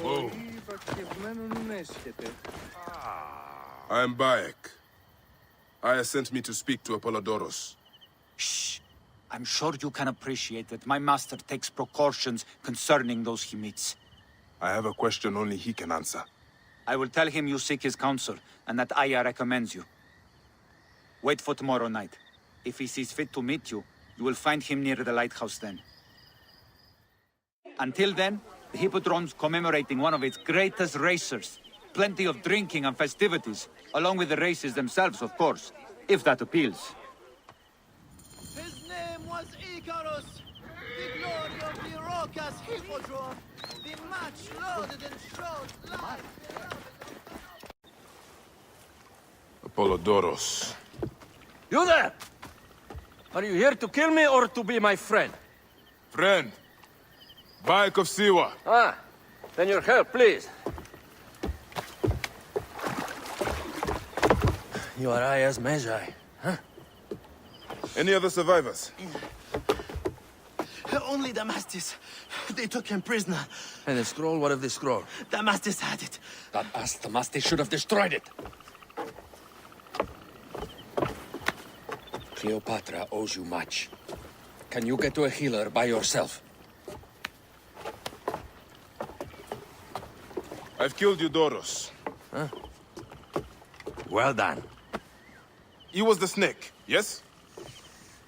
Whoa. I am Bayek. Aya sent me to speak to Apollodorus. Shh. I'm sure you can appreciate that my master takes precautions concerning those he meets. I have a question only he can answer. I will tell him you seek his counsel, and that Aya recommends you. Wait for tomorrow night. If he sees fit to meet you, you will find him near the lighthouse then. Until then, the Hippodrome's commemorating one of its greatest racers. Plenty of drinking and festivities, along with the races themselves, of course, if that appeals. His name was Icarus, the glory of the raucous Hippodrome, the match loaded and showed life. Apollodorus. You there! Are you here to kill me or to be my friend? Friend. Bayek of Siwa. Ah, then your help, please. You are Aya's Medjay, huh? Any other survivors? Only Damastis. They took him prisoner. And the scroll? What of the scroll? Damastis had it. That ass Damastis should have destroyed it. Cleopatra owes you much. Can you get to a healer by yourself? I've killed Eudorus. Huh? Well done. He was the snake, yes?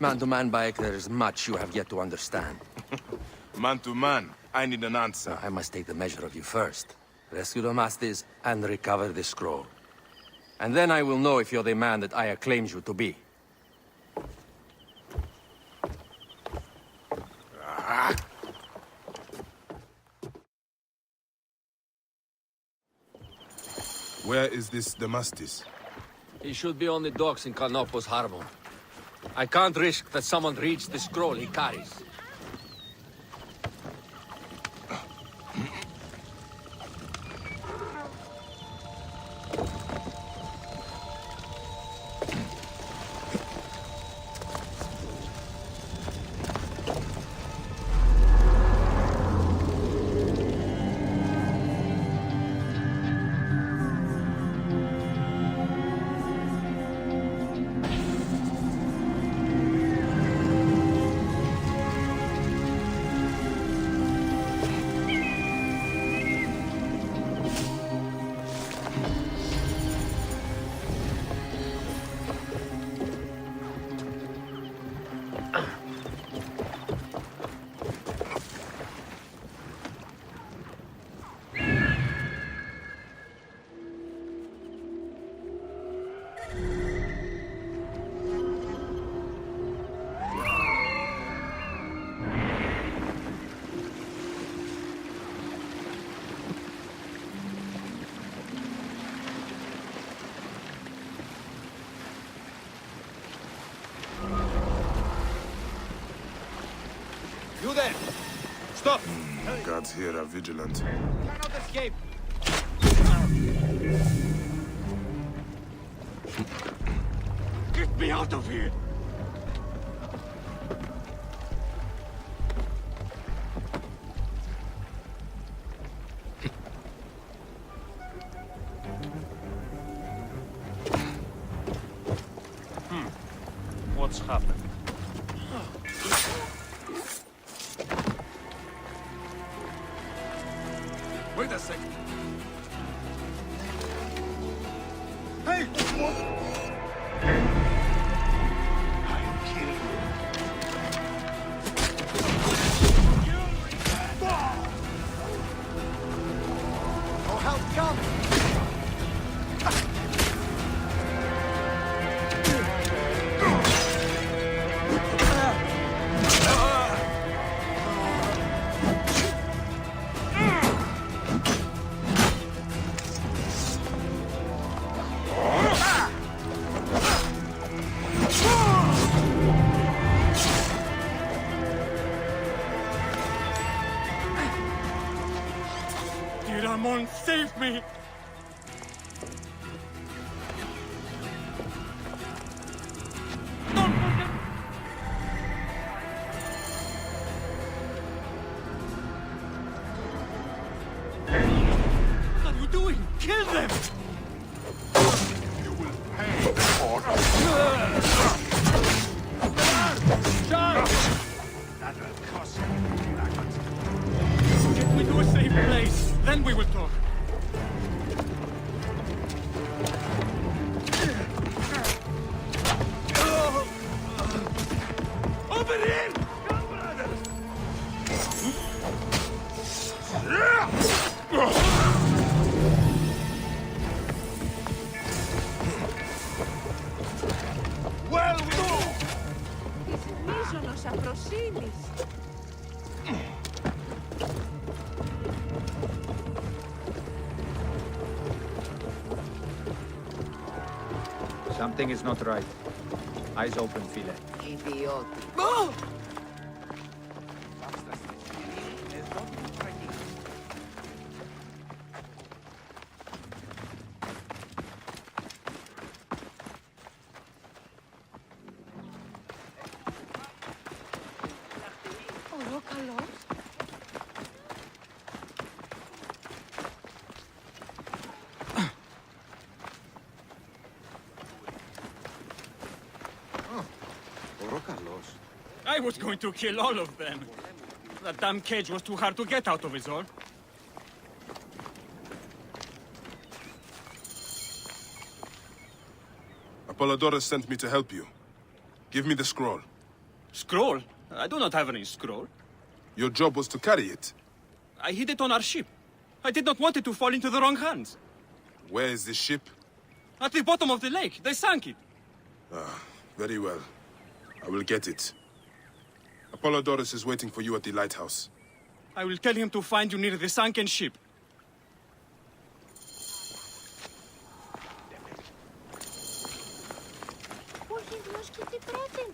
Man to man, Bayek, there is much you have yet to understand. Man to man, I need an answer. Now, I must take the measure of you first. Rescue Damastis and recover the scroll. And then I will know if you're the man that Aya claims you to be. Where is this Damastis? He should be on the docks in Canopus Harbor. I can't risk that someone reads the scroll he carries. You there! Stop! Guards here are vigilant. Cannot escape! Get me out of here! What's happened? Wait a second. Hey! No help come. Ramon, save me! Hey! doing? Kill them! You will pay for it. That will cost you, Blackwood. Get me to a safe place, then we will talk. Over here! Well, no! Της μίζωνος αφροσύνης. Something is not right. Eyes open, Phile. Ιδιώτη. Ορόκαλος. I was going to kill all of them. That damn cage was too hard to get out of, is all. Apollodorus sent me to help you. Give me the scroll. Scroll? I do not have any scroll. Your job was to carry it. I hid it on our ship. I did not want it to fall into the wrong hands. Where is this ship? At the bottom of the lake. They sank it. Very well. I will get it. Apollodorus is waiting for you at the lighthouse. I will tell him to find you near the sunken ship. Πού έχει γνώσκει τι πρέπει.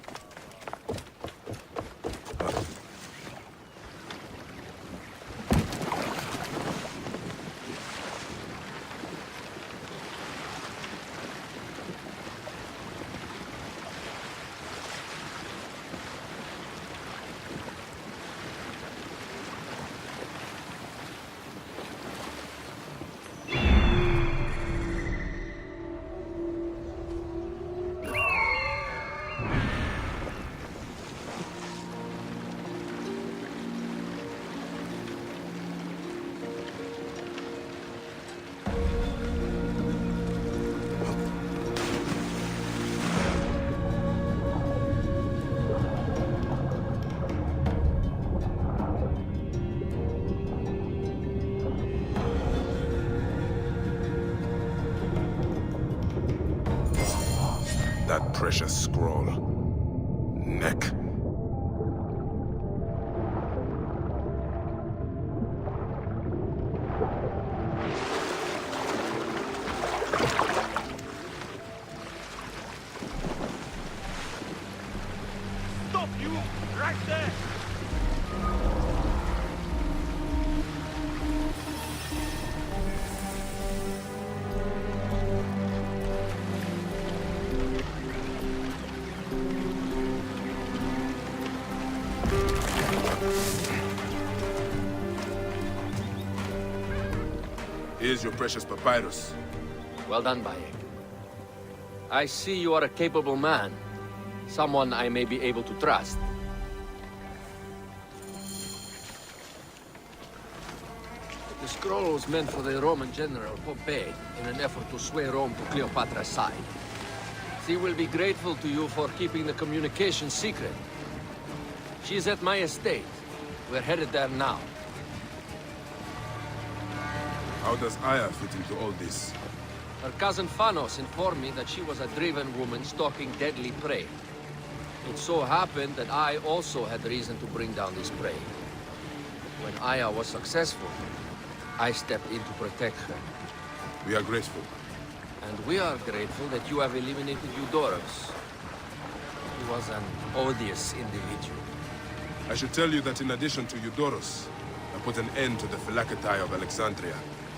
That precious scroll. Neck. Stop you! Right there! Here's your precious papyrus. Well done, Bayek. I see you are a capable man. Someone I may be able to trust. The scroll was meant for the Roman general Pompey in an effort to sway Rome to Cleopatra's side. She will be grateful to you for keeping the communication secret. She's at my estate. We're headed there now. How does Aya fit into all this? Her cousin Phanos informed me that she was a driven woman stalking deadly prey. It so happened that I also had reason to bring down this prey. When Aya was successful, I stepped in to protect her. We are grateful. And we are grateful that you have eliminated Eudorus. He was an odious individual. I should tell you that in addition to Eudorus, I put an end to the Phylacetae of Alexandria,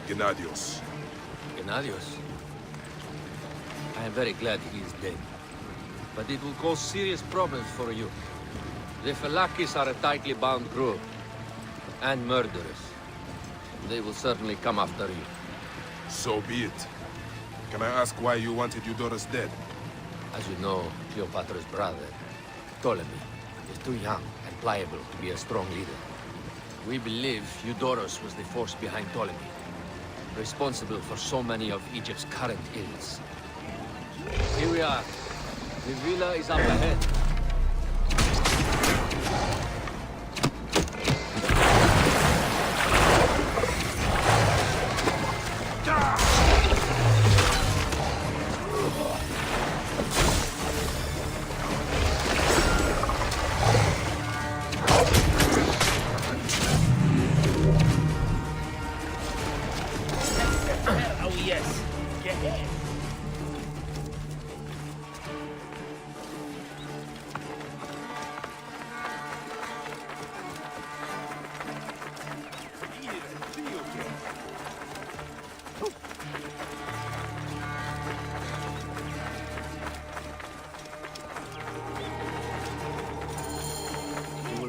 Gennadios. Gennadios? I am very glad he is dead. But it will cause serious problems for you. The Phylakis are a tightly bound group. And murderers. They will certainly come after you. So be it. Can I ask why you wanted Eudorus dead? As you know, Cleopatra's brother, Ptolemy, is too young and pliable to be a strong leader. We believe Eudorus was the force behind Ptolemy, responsible for so many of Egypt's current ills. Here we are. The villa is up ahead.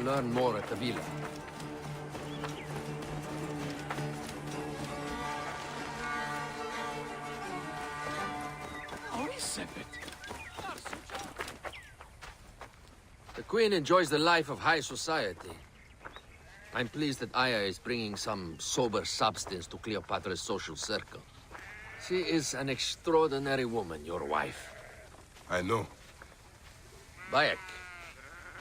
Learn more at the villa. The Queen enjoys the life of high society. I'm pleased that Aya is bringing some sober substance to Cleopatra's social circle. She is an extraordinary woman, your wife. I know. Bayek.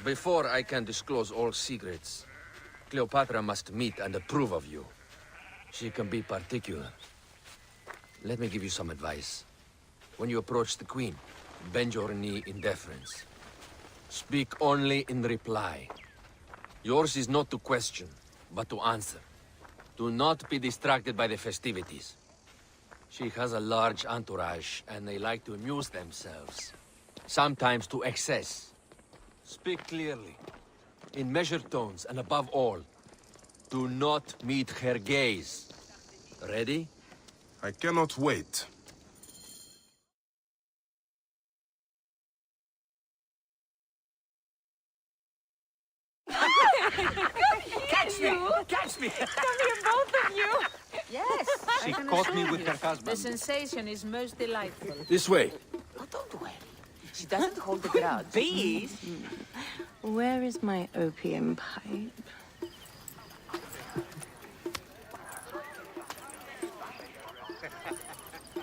Before I can disclose all secrets, Cleopatra must meet and approve of you. She can be particular. Let me give you some advice. When you approach the Queen, bend your knee in deference. Speak only in reply. Yours is not to question, but to answer. Do not be distracted by the festivities. She has a large entourage, and they like to amuse themselves. Sometimes to excess. Speak clearly, in measured tones, and above all, do not meet her gaze. Ready? I cannot wait. Catch me! Catch me! Come here, both of you. Yes. She caught me with her husband. The sensation is most delightful. This way. Oh, don't worry. She doesn't hold the grudge. Please? Where is my opium pipe?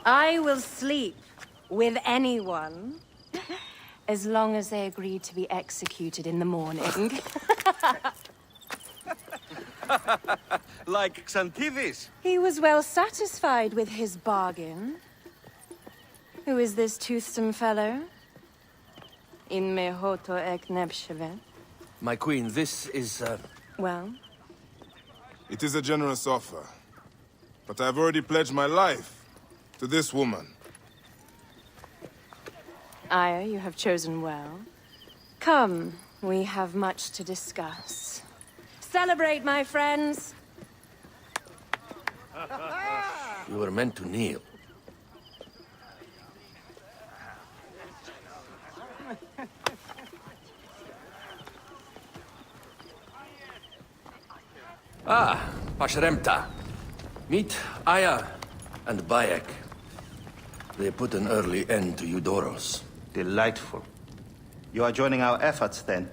I will sleep with anyone as long as they agree to be executed in the morning. Like Xanthivis. He was well satisfied with his bargain. Who is this toothsome fellow? In mehoto ek nebshevet. My queen, this is, Well, It is a generous offer. But I've already pledged my life to this woman. Aya, you have chosen well. Come, we have much to discuss. Celebrate, my friends! you were meant to kneel. Ah, Pashremta. Meet Aya and Bayek. They put an early end to Eudorus. Delightful. You are joining our efforts, then?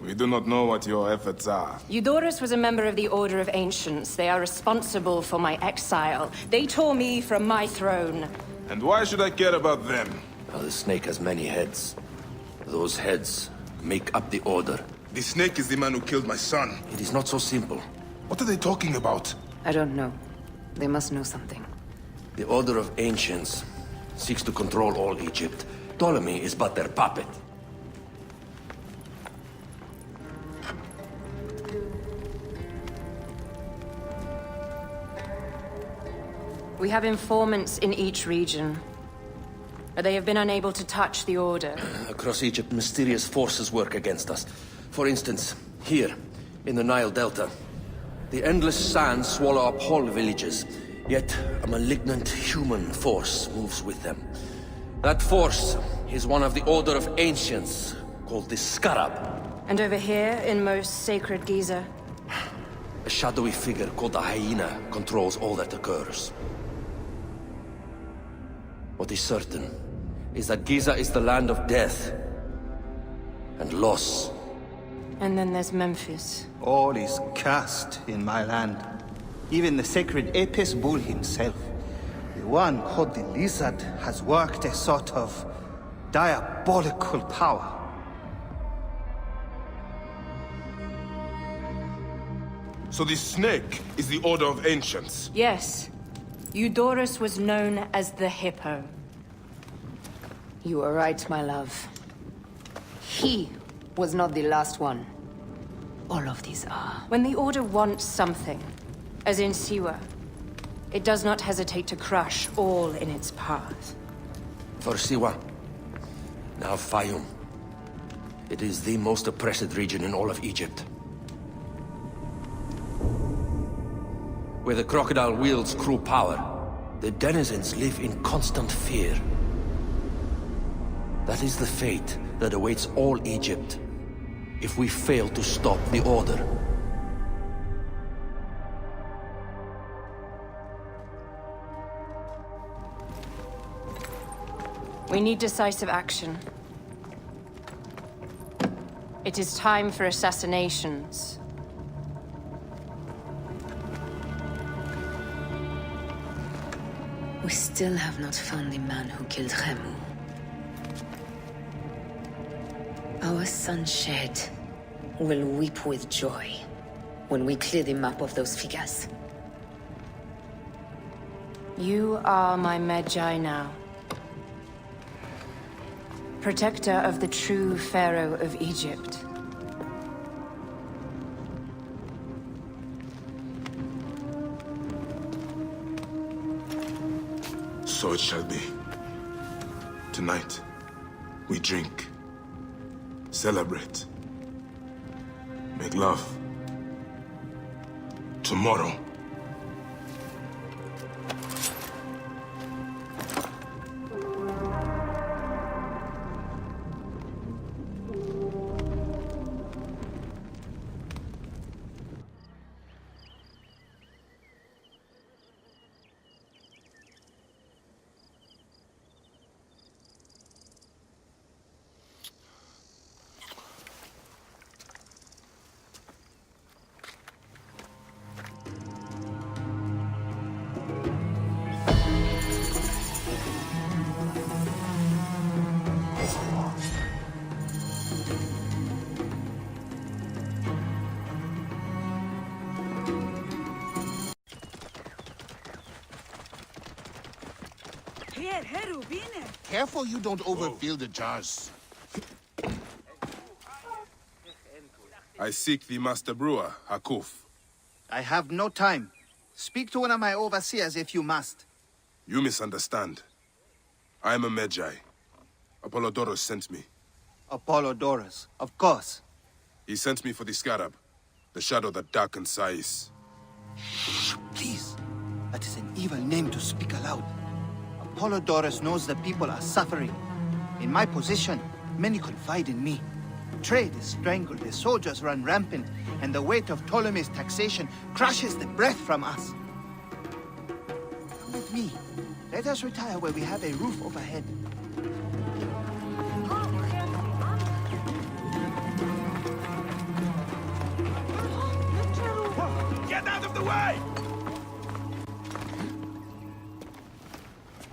We do not know what your efforts are. Eudorus was a member of the Order of Ancients. They are responsible for my exile. They tore me from my throne. And why should I care about them? Now, the snake has many heads. Those heads make up the Order. The snake is the man who killed my son. It is not so simple. What are they talking about? I don't know. They must know something. The Order of Ancients seeks to control all Egypt. Ptolemy is but their puppet. We have informants in each region. But they have been unable to touch the Order. Across Egypt, mysterious forces work against us. For instance, here, in the Nile Delta, the endless sands swallow up whole villages, yet a malignant human force moves with them. That force is one of the Order of Ancients, called the Scarab. And over here, in most sacred Giza, A shadowy figure called the Hyena controls all that occurs. What is certain is that Giza is the land of death and loss. And then there's Memphis. All is cursed in my land. Even the sacred Apis bull himself. The one called the Lizard has worked a sort of diabolical power. So the snake is the Order of Ancients. Yes. Eudorus was known as the Hippo. You are right, my love. He was not the last one. All of these are. When the Order wants something, as in Siwa, it does not hesitate to crush all in its path. For Siwa, now Fayum. It is the most oppressed region in all of Egypt. Where the crocodile wields cruel power, the denizens live in constant fear. That is the fate that awaits all Egypt if we fail to stop the Order. We need decisive action. It is time for assassinations. We still have not found the man who killed Khemu. Our son Shed will weep with joy when we clear the map of those figures. You are my Medjay now. Protector of the true Pharaoh of Egypt. So it shall be. Tonight, we drink, celebrate, make love. Tomorrow, Careful you don't overfill the jars. I seek the Master Brewer, Hakuf. I have no time. Speak to one of my overseers if you must. You misunderstand. I am a Medjay. Apollodorus sent me. Apollodorus, of course. He sent me for the scarab, the shadow that darkens Sais. Please. That is an evil name to speak aloud. Apollodorus knows the people are suffering. In my position, many confide in me. Trade is strangled, the soldiers run rampant, and the weight of Ptolemy's taxation crushes the breath from us. Come with me. Let us retire where we have a roof overhead. Get out of the way!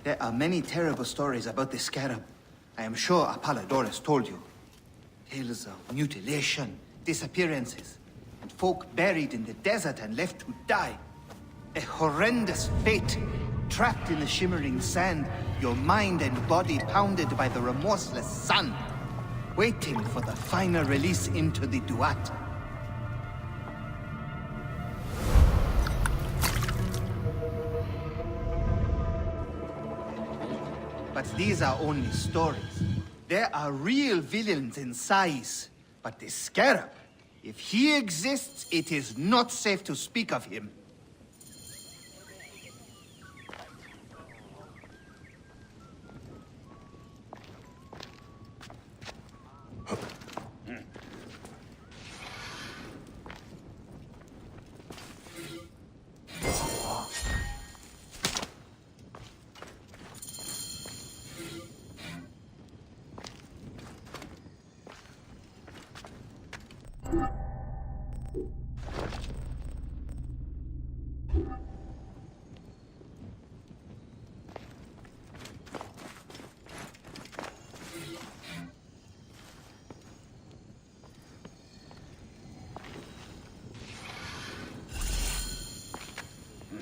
There are many terrible stories about the scarab. I am sure Apollodorus told you. Tales of mutilation, disappearances, and folk buried in the desert and left to die. A horrendous fate, trapped in the shimmering sand, your mind and body pounded by the remorseless sun, waiting for the final release into the Duat. But these are only stories. There are real villains in Sais. But the Scarab, if he exists, it is not safe to speak of him.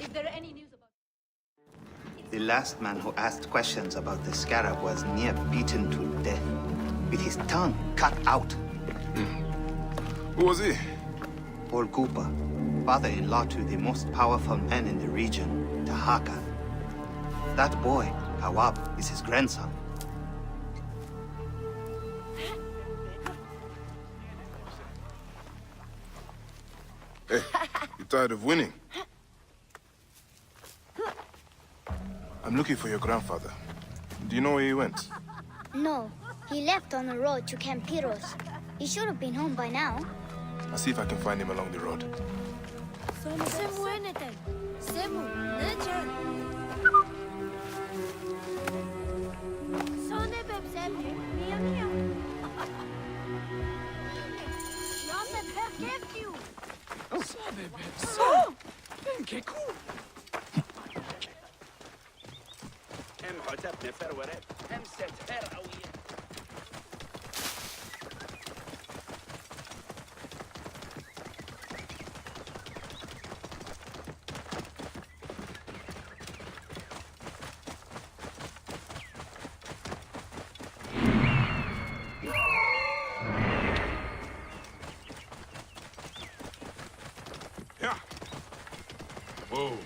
Is there any news about... The last man who asked questions about the scarab was near beaten to death, with his tongue cut out. Who was he? Paul Cooper, father-in-law to the most powerful man in the region, Tahaka. That boy, Kawab, is his grandson. Hey, you tired of winning? I'm looking for your grandfather. Do you know where he went? No, he left on the road to Camp Piros. He should have been home by now. I'll see if I can find him along the road. Whoa.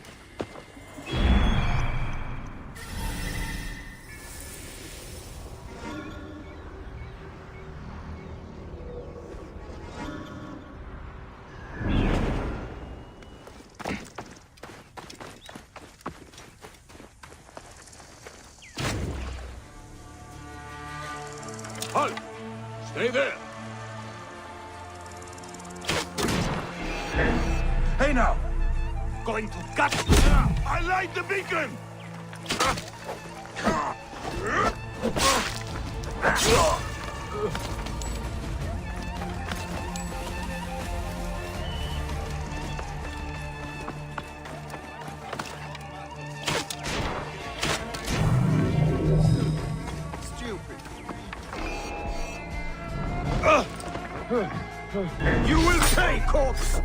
Halt! Stay there! Hey now! Going to gut! I light the beacon! You will pay, corpse!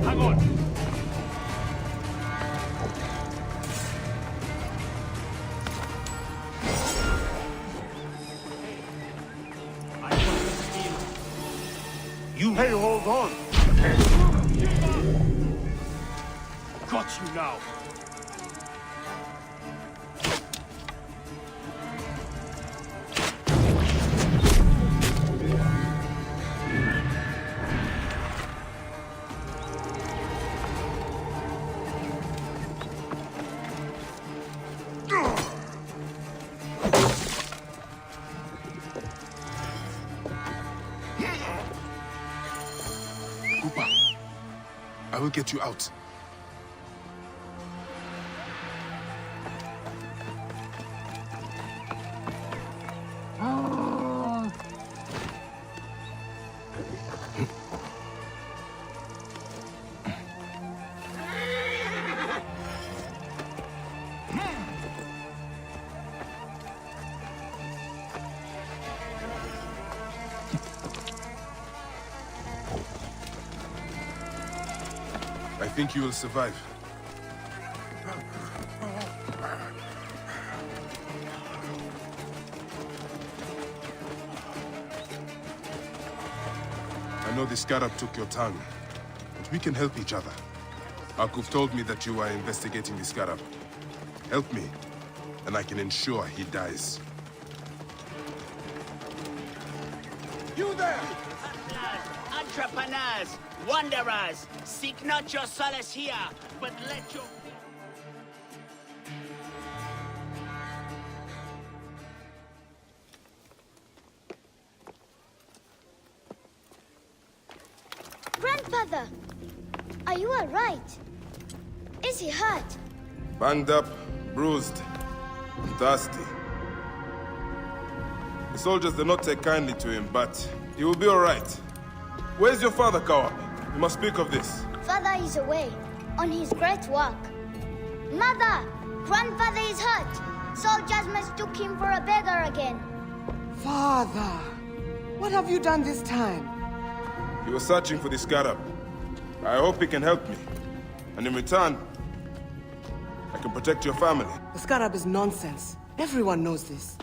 Hang on! You may hold on! Got you now! I will get you out. I think you will survive. I know the scarab took your tongue, but we can help each other. Akuf told me that you are investigating the scarab. Help me, and I can ensure he dies. You there! Entrepreneurs, wanderers, seek not your solace here, but let your... Grandfather, are you all right? Is he hurt? Banged up, bruised, and thirsty. The soldiers did not take kindly to him, but he will be all right. Where's your father, Kawab? We must speak of this. Father is away, on his great work. Mother! Grandfather is hurt! Soldiers mistook him for a beggar again. Father! What have you done this time? He was searching for the scarab. I hope he can help me. And in return, I can protect your family. The scarab is nonsense. Everyone knows this.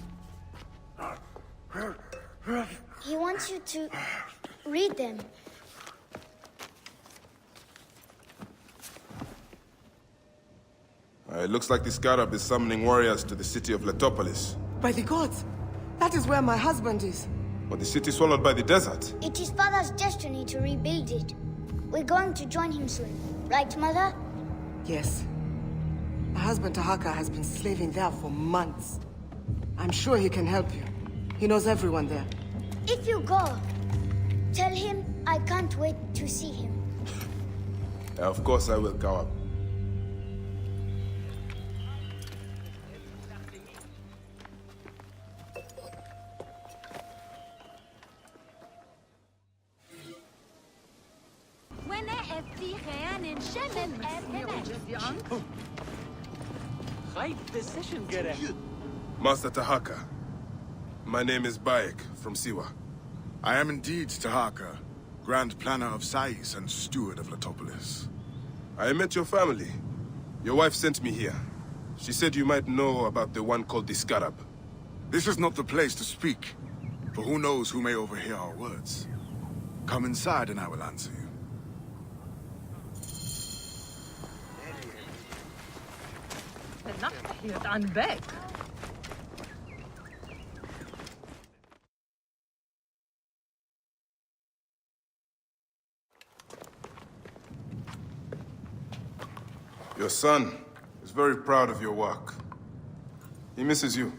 He wants you to read them. It looks like the scarab is summoning warriors to the city of Letopolis. By the gods! That is where my husband is. But the city swallowed by the desert. It is Father's destiny to rebuild it. We're going to join him soon. Right, Mother? Yes. My husband Tahaka has been slaving there for months. I'm sure he can help you. He knows everyone there. If you go, tell him I can't wait to see him. Of course I will, Kawab. Master Tahaka, my name is Bayek from Siwa. I am indeed Tahaka, Grand Planner of Sais and Steward of Letopolis. I met your family. Your wife sent me here. She said you might know about the one called the Scarab. This is not the place to speak, for who knows who may overhear our words. Come inside and I will answer you. Your son is very proud of your work. He misses you.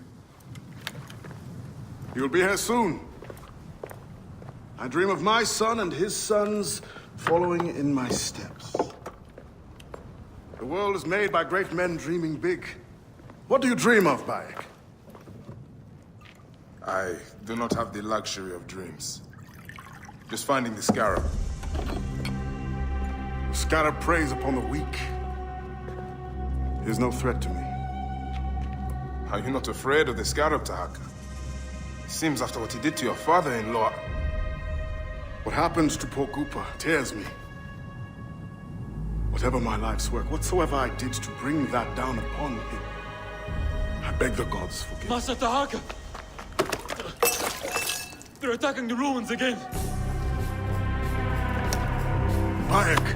He will be here soon. I dream of my son and his sons following in my steps. The world is made by great men dreaming big. What do you dream of, Bayek? I do not have the luxury of dreams. Just finding the Scarab. The Scarab preys upon the weak. He is no threat to me. Are you not afraid of the Scarab, Tahaka? It seems after what he did to your father-in-law... What happens to poor Gupa tears me. Whatever my life's work, whatsoever I did to bring that down upon him, I beg the gods forgive. Master Tahaka! They're attacking the ruins again! Bayek,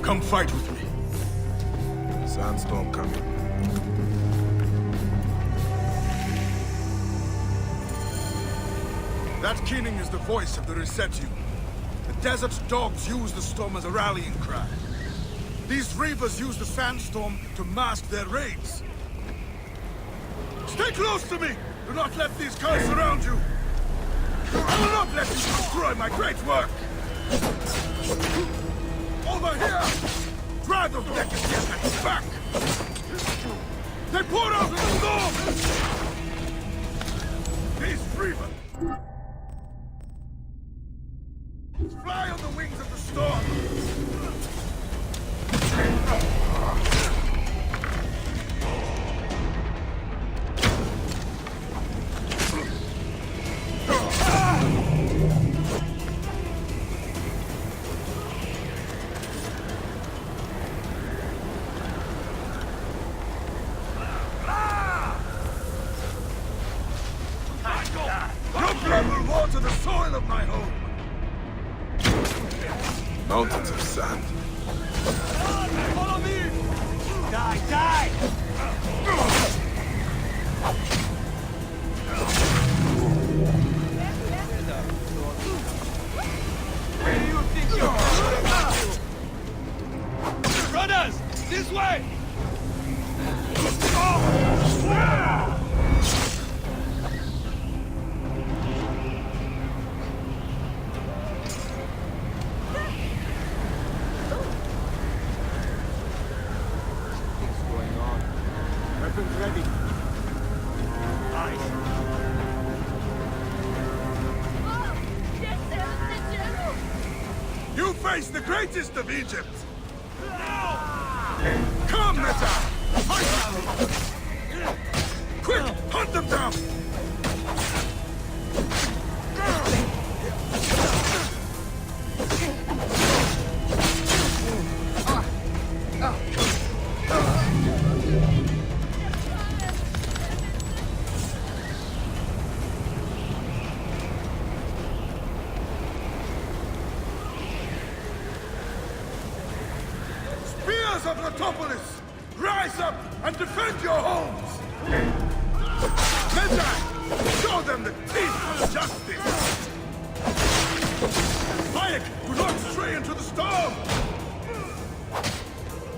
come fight with me. Sandstorm coming. That keening is the voice of the Resetu. The desert dogs use the storm as a rallying cry. These reavers use the sandstorm to mask their raids. Stay close to me! Do not let these curs surround you! I will not let you destroy my great work! Over here! Drive those naked deathheads back! They poured out in the storm! These reavers! Fly on the wings of the storm! Your blood will water the soil of my home! Mountains of sand. Follow me! Die, die! Where do you think you're? Brothers! This way! Ready. Nice. You face the greatest of Egypt! Come, Medjay! Fight! Quick, hunt them down! Rulers of Letopolis, rise up and defend your homes! Medjay, show them the teeth of justice! Bayek, do not stray into the storm!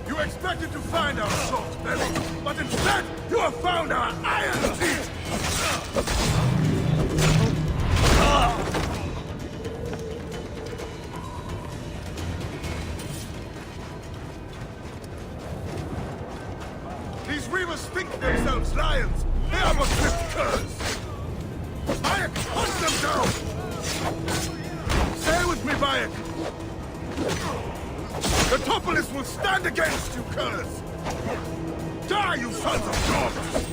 You expected to find our salt belly, but instead you have found our iron teeth! These reavers think themselves lions. They are but swift curs. Bayek, hunt them down! Stay with me, Bayek! Letopolis will stand against you, curs! Die, you sons of dogs!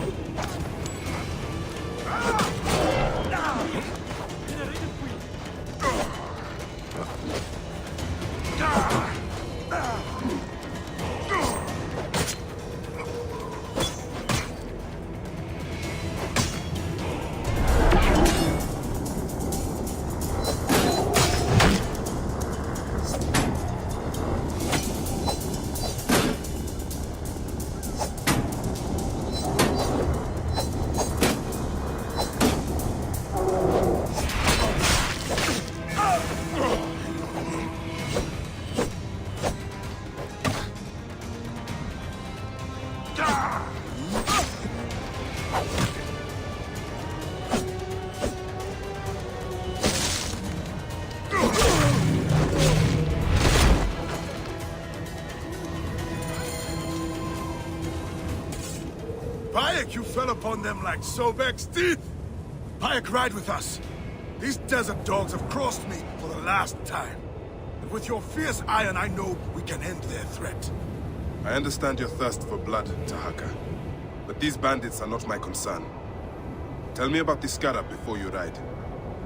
Bayek, you fell upon them like Sobek's teeth! Bayek, ride with us. These desert dogs have crossed me for the last time. And with your fierce iron, I know we can end their threat. I understand your thirst for blood, Tahaka. But these bandits are not my concern. Tell me about the scarab before you ride.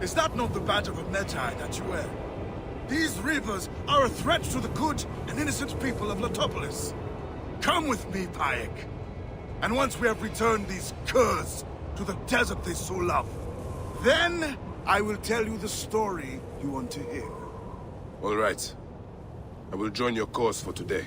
Is that not the badge of a Medjay that you wear? These reavers are a threat to the good and innocent people of Letopolis. Come with me, Bayek. And once we have returned these curs to the desert they so love, then I will tell you the story you want to hear. All right. I will join your cause for today.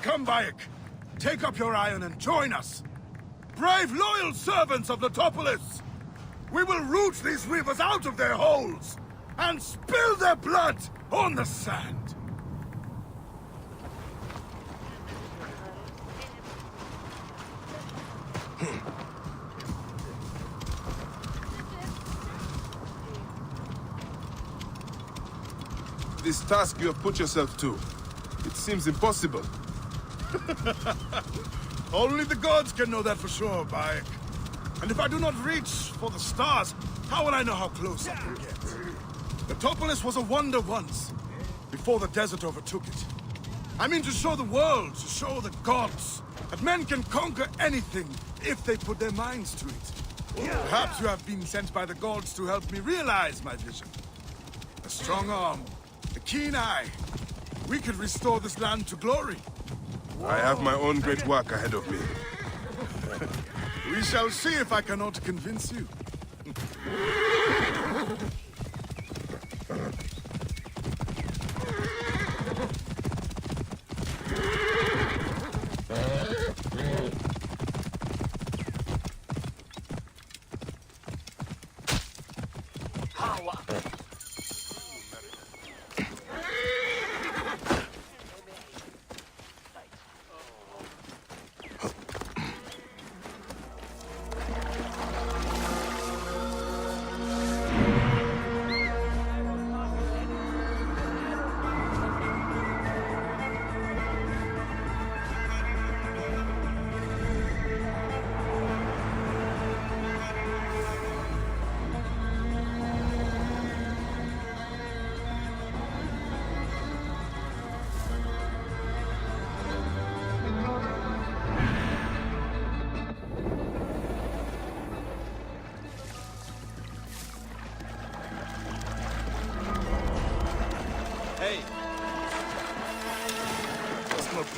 Come, Bayek. Take up your iron and join us. Brave, loyal servants of Letopolis! We will root these reavers out of their holes and spill their blood on the sand. This task you have put yourself to, it seems impossible. Only the gods can know that for sure, Bayek. And if I do not reach for the stars, how will I know how close I can get? Letopolis was a wonder once, before the desert overtook it. I mean to show the world, to show the gods, that men can conquer anything if they put their minds to it. Perhaps you have been sent by the gods to help me realize my vision. A strong arm, a keen eye. We could restore this land to glory. I have my own great work ahead of me. We shall see if I cannot convince you.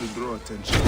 to draw attention.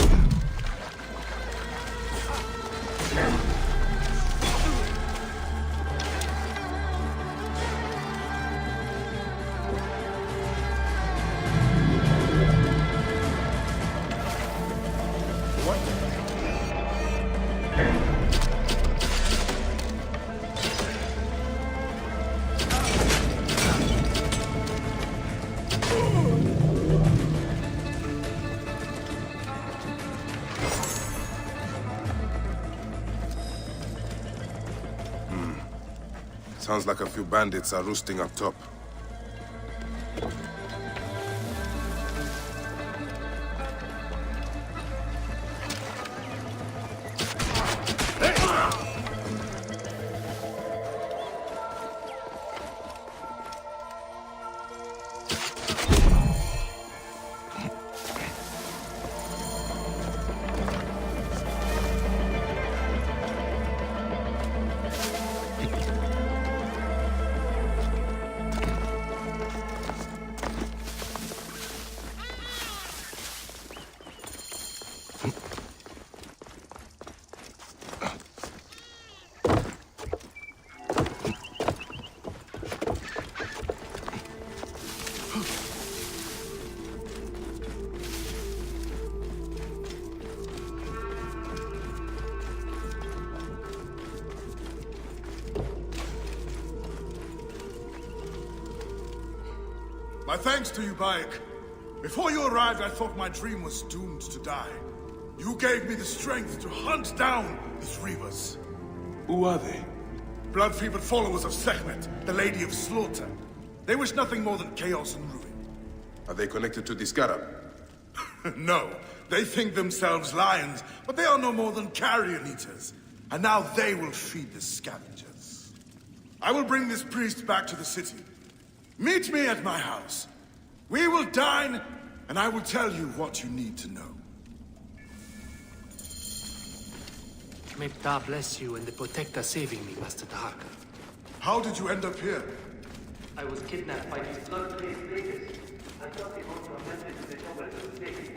Sounds like a few bandits are roosting up top. My thanks to you, Bayek. Before you arrived, I thought my dream was doomed to die. You gave me the strength to hunt down these reavers. Who are they? Blood-fevered followers of Sekhmet, the Lady of Slaughter. They wish nothing more than chaos and ruin. Are they connected to the Scarab? No, they think themselves lions, but they are no more than carrion eaters. And now they will feed the scavengers. I will bring this priest back to the city. Meet me at my house. We will dine, and I will tell you what you need to know. May Ptah bless you and the Protector saving me, Master Tahaka. How did you end up here? I was kidnapped by these blood-crazed raiders. I thought they wanted to message the Nobel to take me.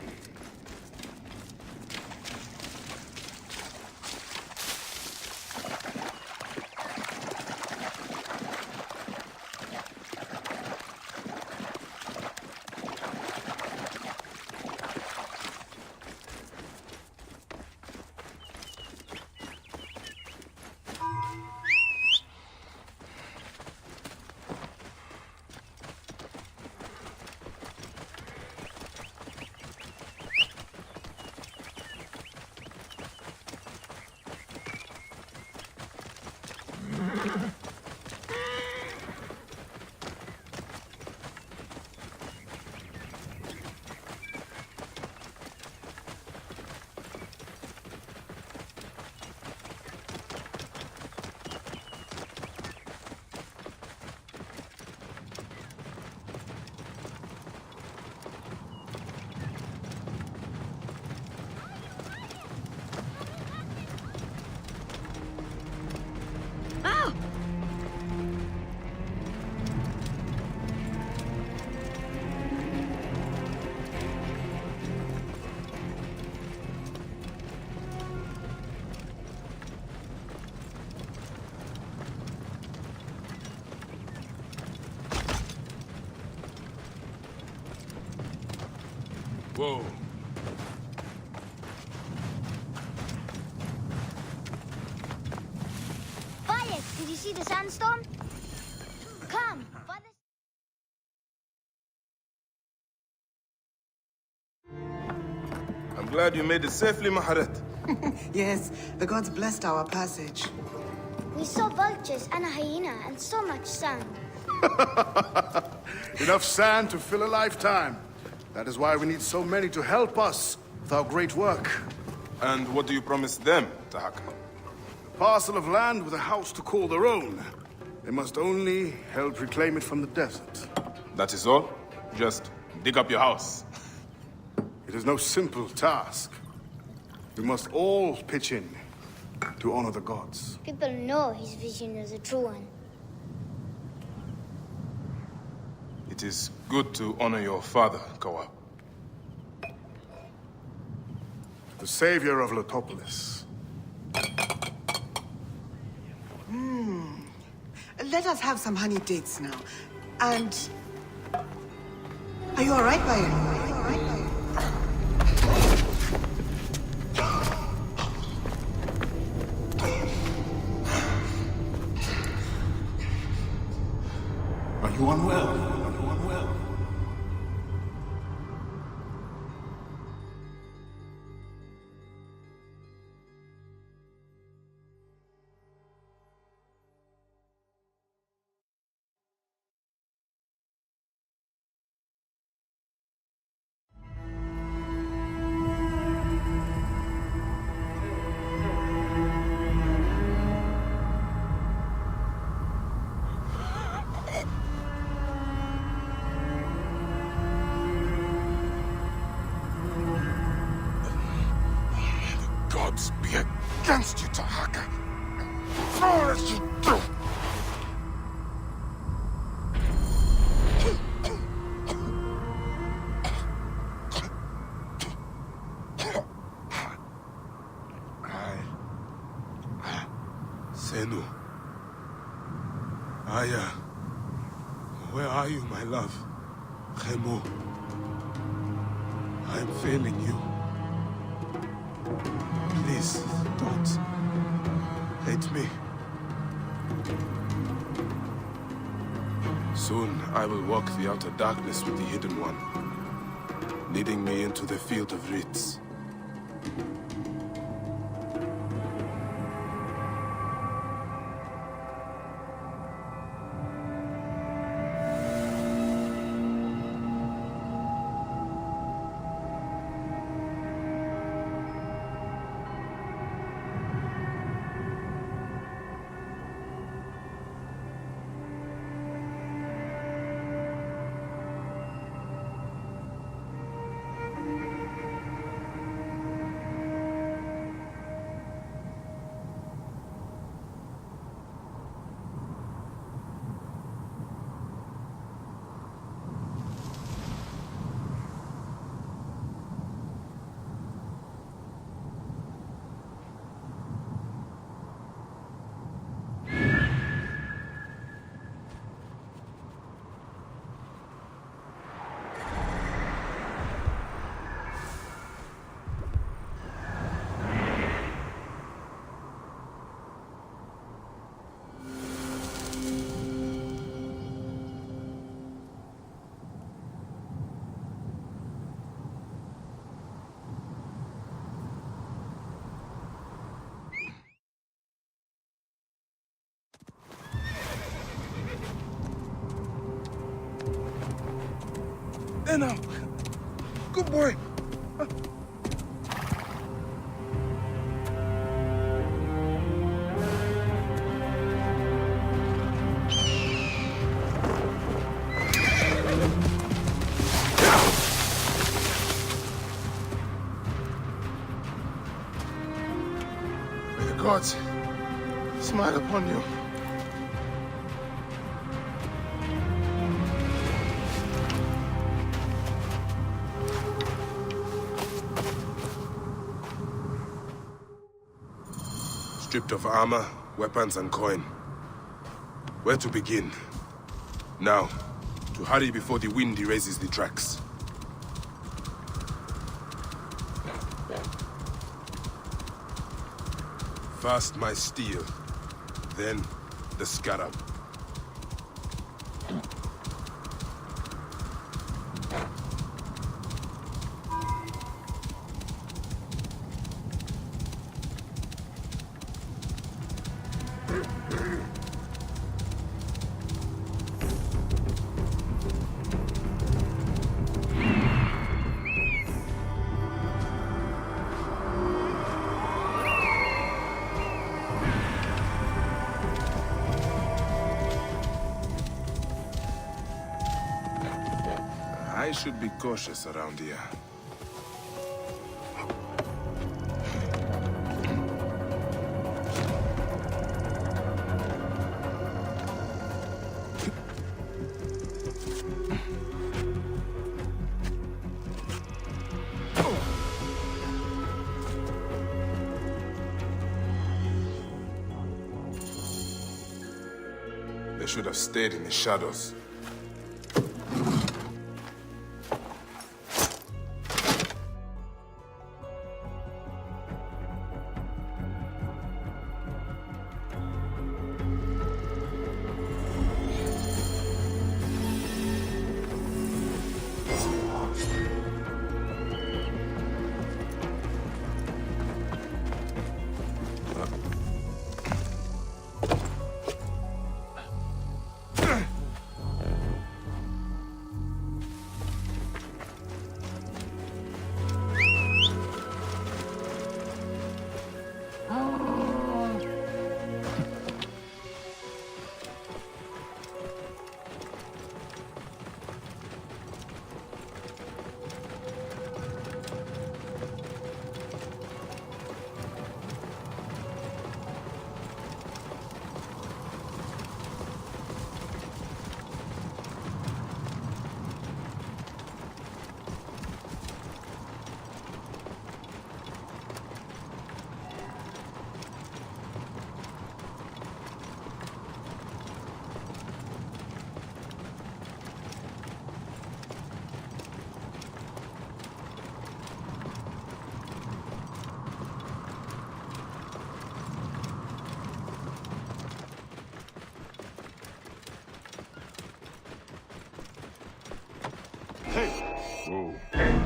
Whoa. Bayek, did you see the sandstorm? Come, Father. I'm glad you made it safely, Maharet. Yes, the gods blessed our passage. We saw vultures and a hyena and so much sand. Enough sand to fill a lifetime. That is why we need so many to help us with our great work. And what do you promise them, Tahaka? A parcel of land with a house to call their own. They must only help reclaim it from the desert. That is all? Just dig up your house. It is no simple task. We must all pitch in to honor the gods. People know his vision is a true one. It is good to honor your father, Kawa. the savior of Letopolis. Let us have some honey dates now. And... Are you alright, Bayek? Are you unwell? Gods be against you, Tahaka. Far as you do. Senu. Aya. Where are you, my love? Khemu. I'm failing you. Please, don't hate me. Soon, I will walk the outer darkness with the Hidden One, leading me into the field of writs. Now, good boy. May the gods smile upon you. Stripped of armor, weapons, and coin. Where to begin? Now, to hurry before the wind erases the tracks. First my steel, then the scarab. I should be cautious around here. They should have stayed in the shadows.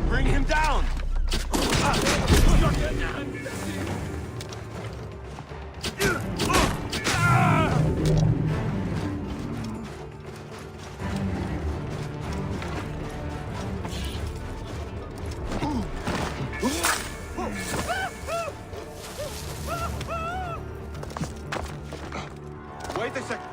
Bring him down! Wait a second.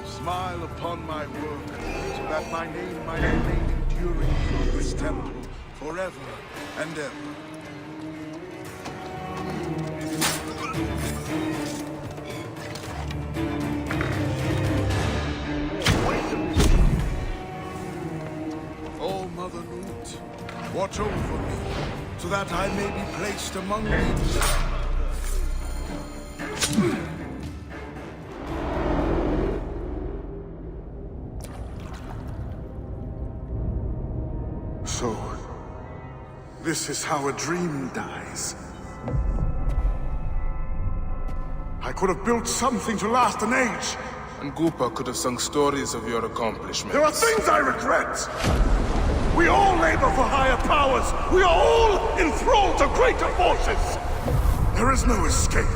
Smile upon my work, so that my name might remain enduring in this temple forever and ever. Oh, Mother Newt, watch over me, so that I may be placed among these. So, this is how a dream dies. I could have built something to last an age. And Gupa could have sung stories of your accomplishments. There are things I regret. We all labor for higher powers. We are all enthralled to greater forces. There is no escape.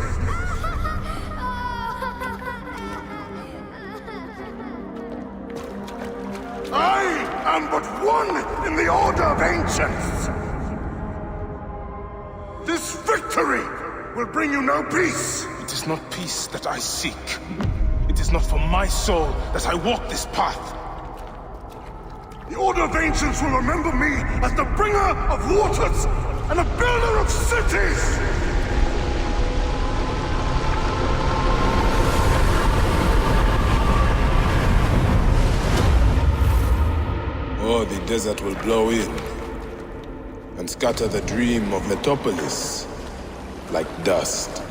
I am but one in the Order of Ancients. This victory will bring you no peace. It is not peace that I seek. It is not for my soul that I walk this path. The Order of Ancients will remember me as the bringer of waters and the builder of cities! Or the desert will blow in and scatter the dream of Metropolis like dust.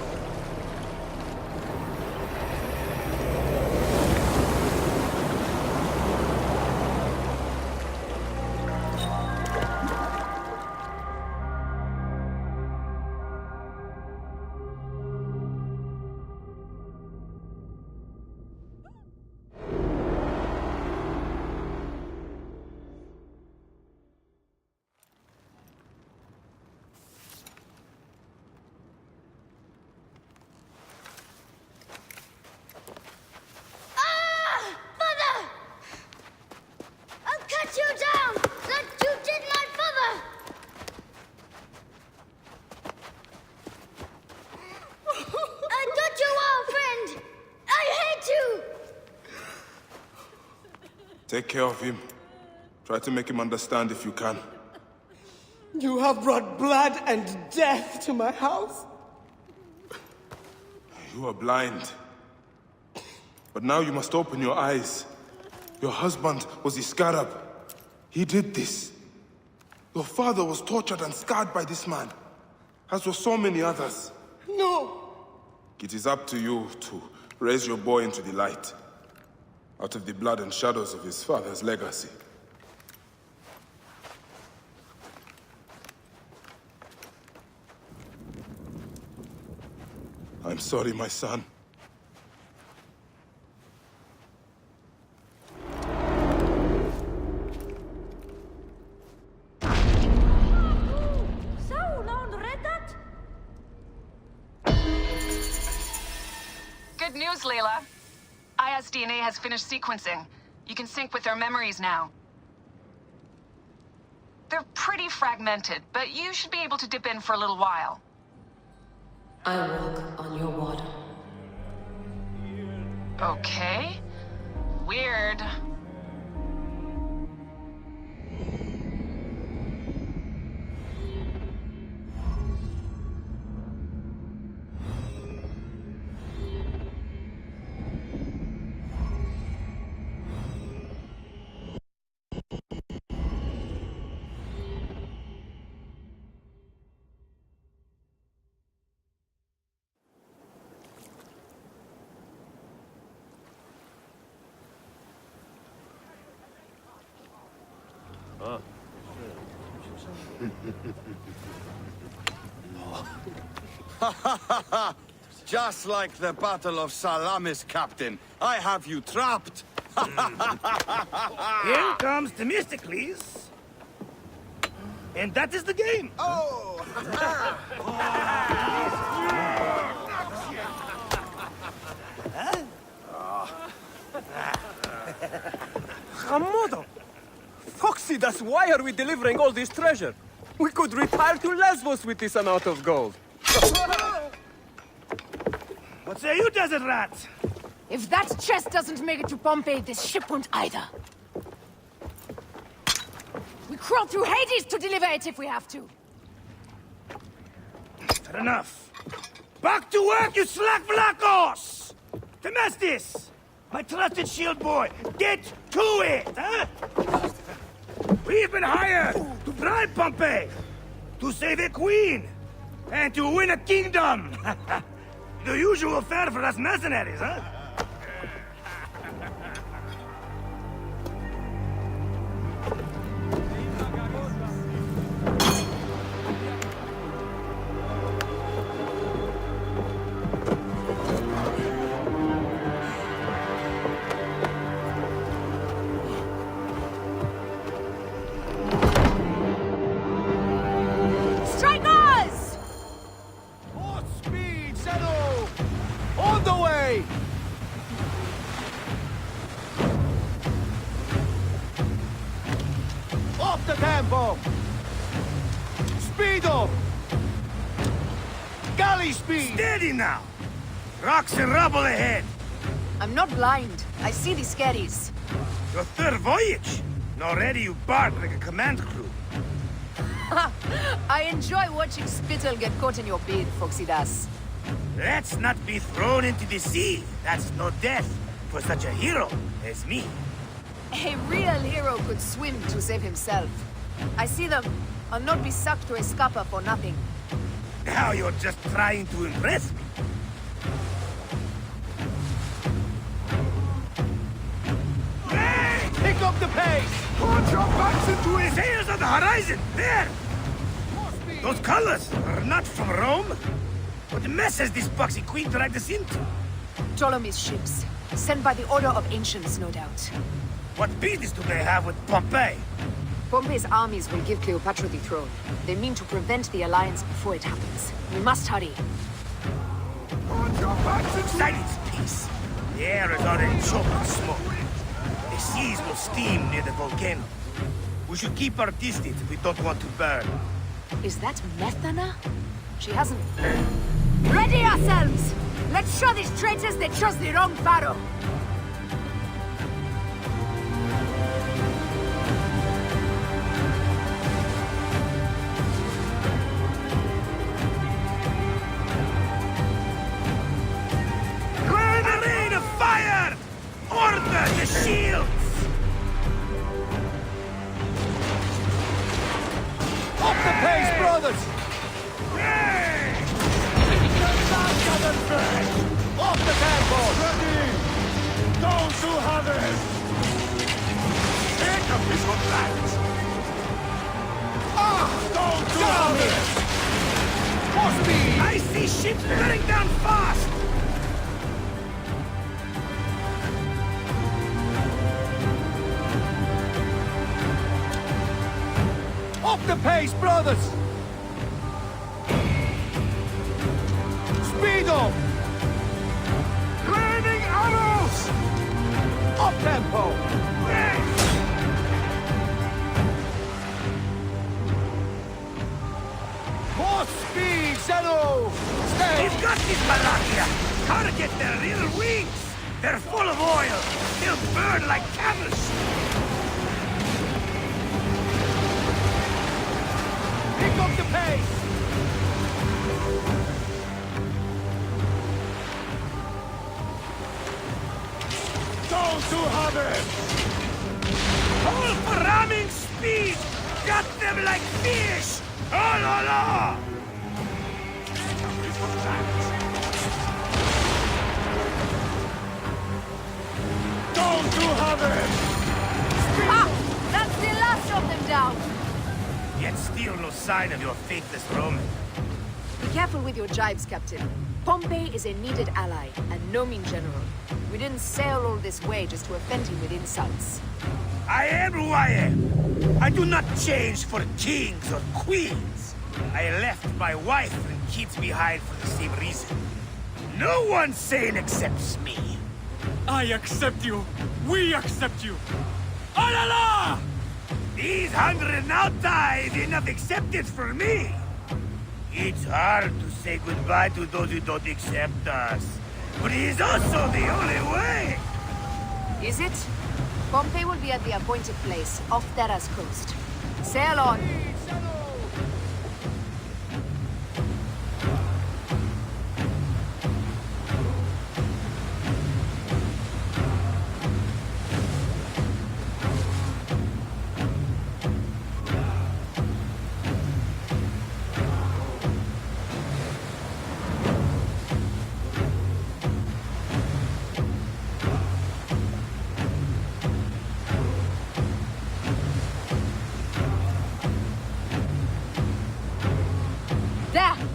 Take care of him. Try to make him understand if you can. You have brought blood and death to my house. You are blind. But now you must open your eyes. Your husband was the scarab. He did this. Your father was tortured and scarred by this man, as were so many others. No! It is up to you to raise your boy into the light, out of the blood and shadows of his father's legacy. I'm sorry, my son. So, no one read that? Good news, Layla. Aya's DNA has finished sequencing. You can sync with their memories now. They're pretty fragmented, but you should be able to dip in for a little while. I walk on your water. Okay. Weird. Just like the Battle of Salamis, Captain. I have you trapped. Here comes Themistocles. And that is the game. Oh! Hamodo! Foxidas, why are we delivering all this treasure? We could retire to Lesbos with this amount of gold. What say you, desert rat? If that chest doesn't make it to Pompeii, this ship won't either. We crawl through Hades to deliver it if we have to. Fair enough. Back to work, you slack Vlachos! Themestis! My trusted shield boy, get to it, huh? We've been hired to bribe Pompeii, to save a queen, and to win a kingdom. The usual fare for us mercenaries, huh? Strikers! More speed, Zeno! On the way! Off the tempo! Speed up! Galley speed! Steady now! Rocks and rubble ahead! I'm not blind. I see the scaries. Your third voyage, and already you bark like a command crew. I enjoy watching spittle get caught in your beard, Foxidas. Let's not be thrown into the sea. That's no death for such a hero as me. A real hero could swim to save himself. I see them. I'll not be sucked to a scupper for nothing. Now you're just trying to impress me. Hey! Pick up the pace! Put your backs into his sails on the horizon! There! Those colors are not from Rome. What mess has this boxy queen dragged us into? Ptolemy's ships. Sent by the Order of Ancients, no doubt. What business do they have with Pompeii? Pompey's armies will give Cleopatra the throne. They mean to prevent the alliance before it happens. We must hurry. Silence, peace. The air is already choked with smoke. The seas will steam near the volcano. We should keep our distance if we don't want to burn. Is that Methana? She hasn't... Ready ourselves! Let's show these traitors they trust the wrong Pharaoh! brothers! Hey! Off the temple! Ready! Those who have it! Take up this one, lads! Those who have it! For speed! I see ships bearing down fast! Up the pace, brothers! Speed up! Raining arrows! Up tempo! More speed, Zeno! Stay! He's got this Malakia! Target their little wings! They're full of oil! They'll burn like camels! Pick up the pace! Those who have it! All for ramming speed! Got them like fish! Oh la la! Those who have it! Ah! That's the last of them down! Yet still no sign of your faithless Roman. Be careful with your jibes, Captain. Pompey is a needed ally, and no mean general. We didn't sail all this way just to offend him with insults. I am who I am. I do not change for kings or queens. I left my wife and kids behind for the same reason. No one sane accepts me. I accept you. We accept you. Oh la la! These 100 nauta is enough acceptance for me. It's hard to say goodbye to those who don't accept us. But it is also the only way. Is it? Pompey will be at the appointed place, off Terra's coast. Sail on.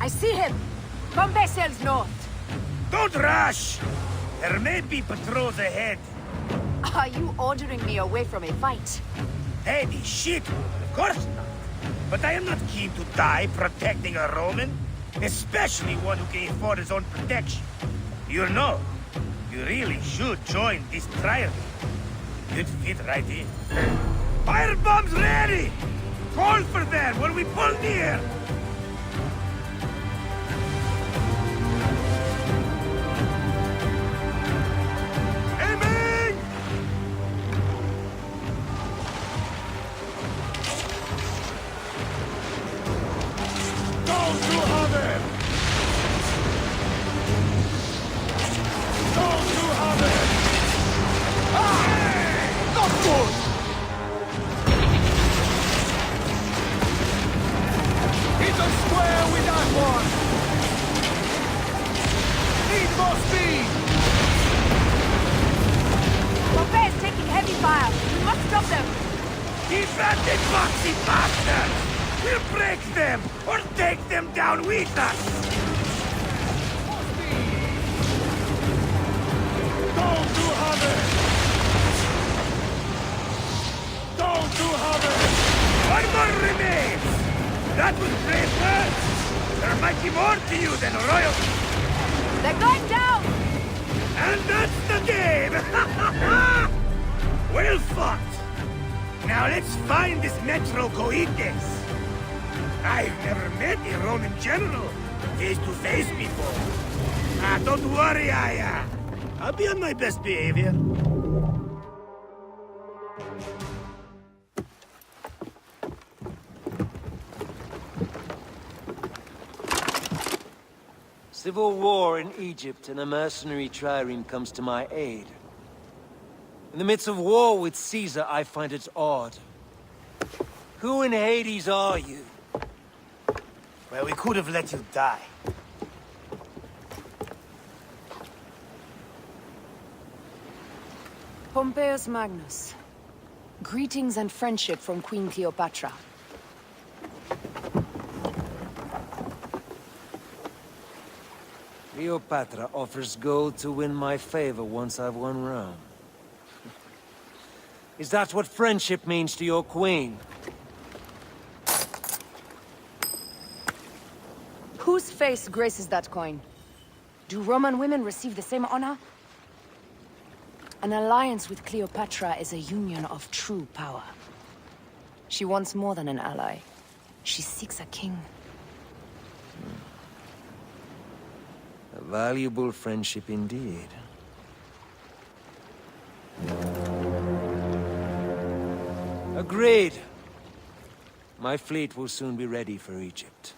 I see him! Pompey sails north. Don't rush! There may be patrols ahead. Are you ordering me away from a fight? Heady shit! Of course not. But I am not keen to die protecting a Roman. Especially one who can afford his own protection. You know, you really should join this trial. You'd fit right in. Fire bombs ready! Call for them when we pull near! Best behavior. Civil war in Egypt and a mercenary trireme comes to my aid. In the midst of war with Caesar, I find it odd. Who in Hades are you? Well, we could have let you die. Pompeius Magnus. Greetings and friendship from Queen Cleopatra. Cleopatra offers gold to win my favor once I've won Rome. Is that what friendship means to your queen? Whose face graces that coin? Do Roman women receive the same honor? An alliance with Cleopatra is a union of true power. She wants more than an ally. She seeks a king. A valuable friendship indeed. Agreed. My fleet will soon be ready for Egypt.